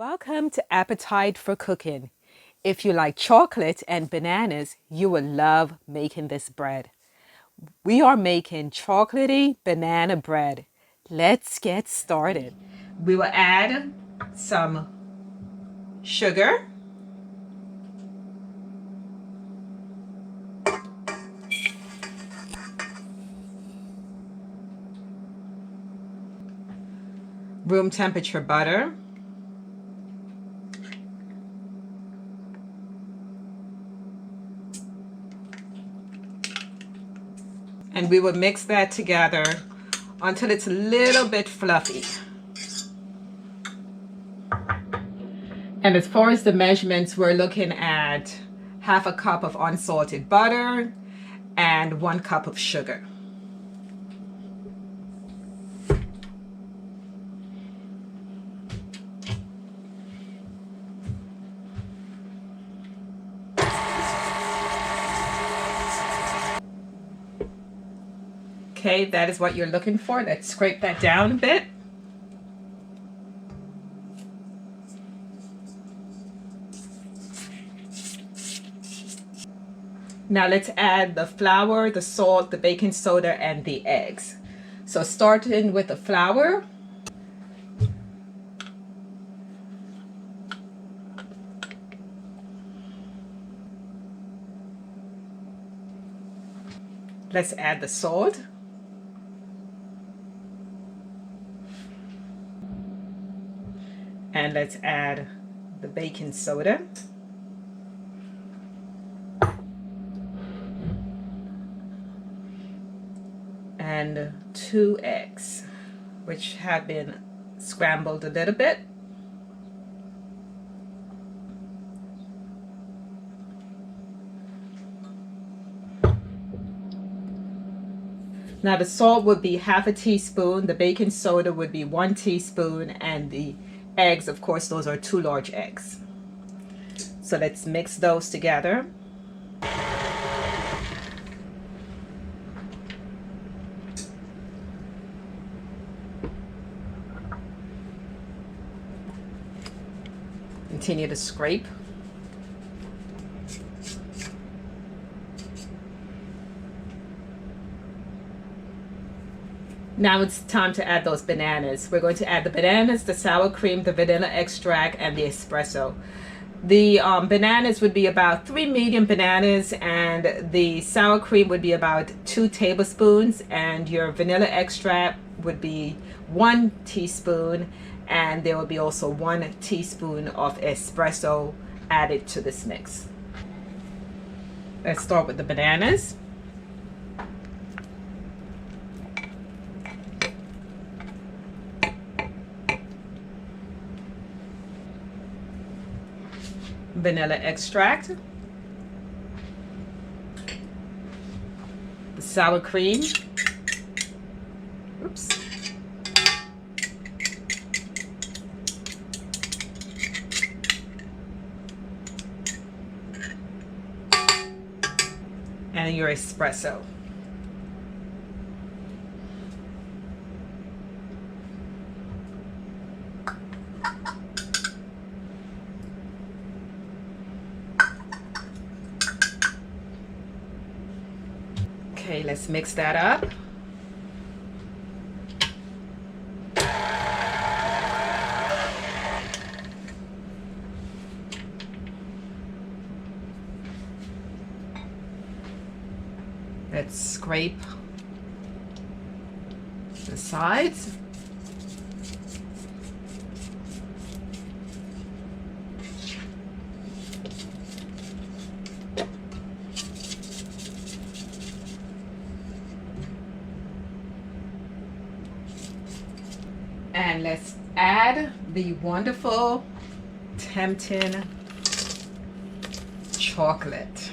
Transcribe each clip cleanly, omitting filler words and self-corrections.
Welcome to Appetite for Cooking. If you like chocolate and bananas, you will love making this bread. We are making chocolatey banana bread. Let's get started. We will add some sugar, room temperature butter, and we will mix that together until it's a little bit fluffy. And as far as the measurements, we're looking at half a cup of unsalted butter and 1 cup of sugar. Okay, that is what you're looking for. Let's scrape that down a bit. Now let's add the flour, the salt, the baking soda, and the eggs. So starting with the flour. Let's add the salt. And let's add the baking soda. And 2 eggs, which have been scrambled a little bit. Now the salt would be half a teaspoon, the baking soda would be 1 teaspoon, and the eggs, of course, those are 2 large eggs. So let's mix those together. Continue to scrape. Now it's time to add those bananas. We're going to add the bananas, the sour cream, the vanilla extract, and the espresso. The bananas would be about 3 medium bananas, and the sour cream would be about 2 tablespoons, and your vanilla extract would be 1 teaspoon, and there will be also 1 teaspoon of espresso added to this mix. Let's start with the bananas. Vanilla extract, the sour cream, oops, and your espresso. Okay, let's mix that up. Let's scrape the sides. And let's add the wonderful, tempting chocolate.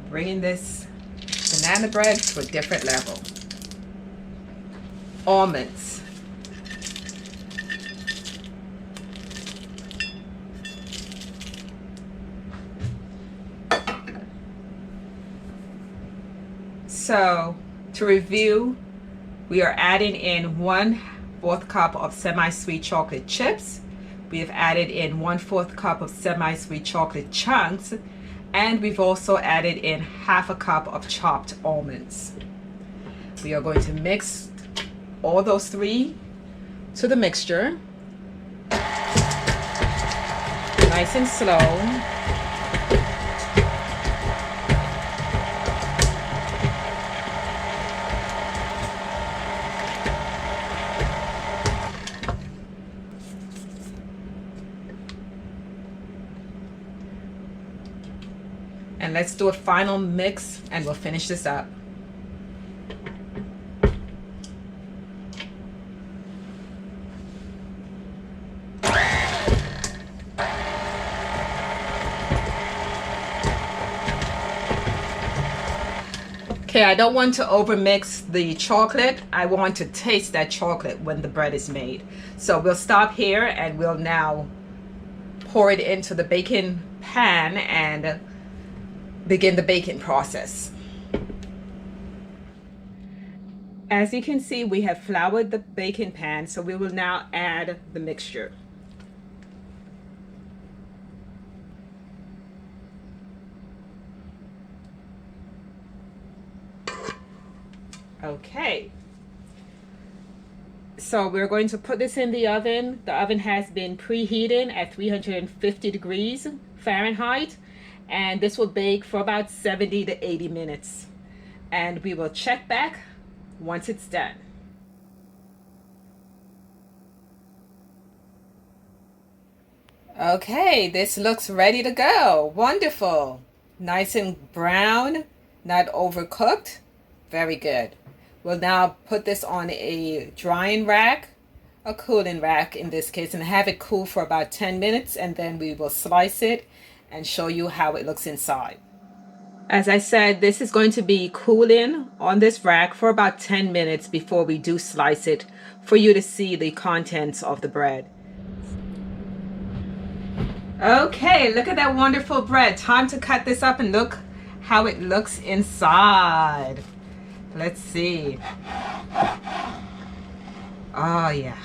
Bringing this banana bread to a different level. Almonds. So, to review, We are adding in 1/4 cup of semi-sweet chocolate chips. We have added in 1/4 cup of semi-sweet chocolate chunks, and we've also added in 1/2 cup of chopped almonds. We are going to mix all those three to the mixture, nice and slow. And let's do a final mix and we'll finish this up. Okay, I don't want to overmix the chocolate. I want to taste that chocolate when the bread is made. So we'll stop here and we'll now pour it into the baking pan and begin the baking process. As you can see, we have floured the baking pan, so we will now add the mixture. Okay, so we're going to put this in the oven. The oven has been preheated at 350 degrees Fahrenheit, and this will bake for about 70 to 80 minutes. And we will check back once it's done. Okay, this looks ready to go. Wonderful. Nice and brown, not overcooked. Very good. We'll now put this on a drying rack, a cooling rack in this case, and have it cool for about 10 minutes, and then we will slice it and show you how it looks inside. As I said, this is going to be cooling on this rack for about 10 minutes before we do slice it for you to see the contents of the bread. Okay, look at that wonderful bread. Time to cut this up and look how it looks inside. Let's see. Oh, yeah.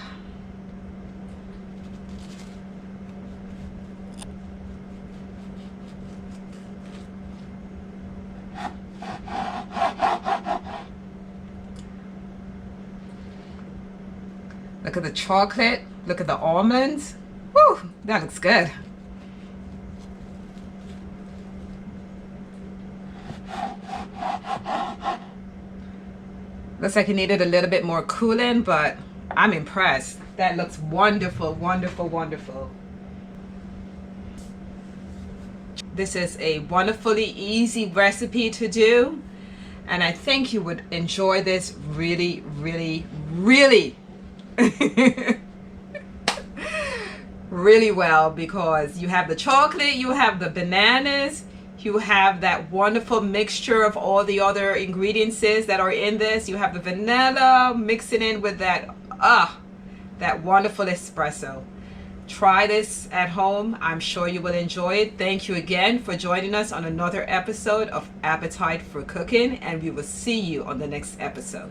Look at the chocolate. Look at the almonds. Woo, that looks good. Looks like it needed a little bit more cooling, but I'm impressed. That looks wonderful, wonderful, wonderful. This is a wonderfully easy recipe to do, and I think you would enjoy this really, really, really really well, because you have the chocolate, you have the bananas, you have that wonderful mixture of all the other ingredients that are in this. You have the vanilla mixing in with that wonderful espresso. Try this at home. I'm sure you will enjoy it. Thank you again for joining us on another episode of Appetite for Cooking, and we will see you on the next episode.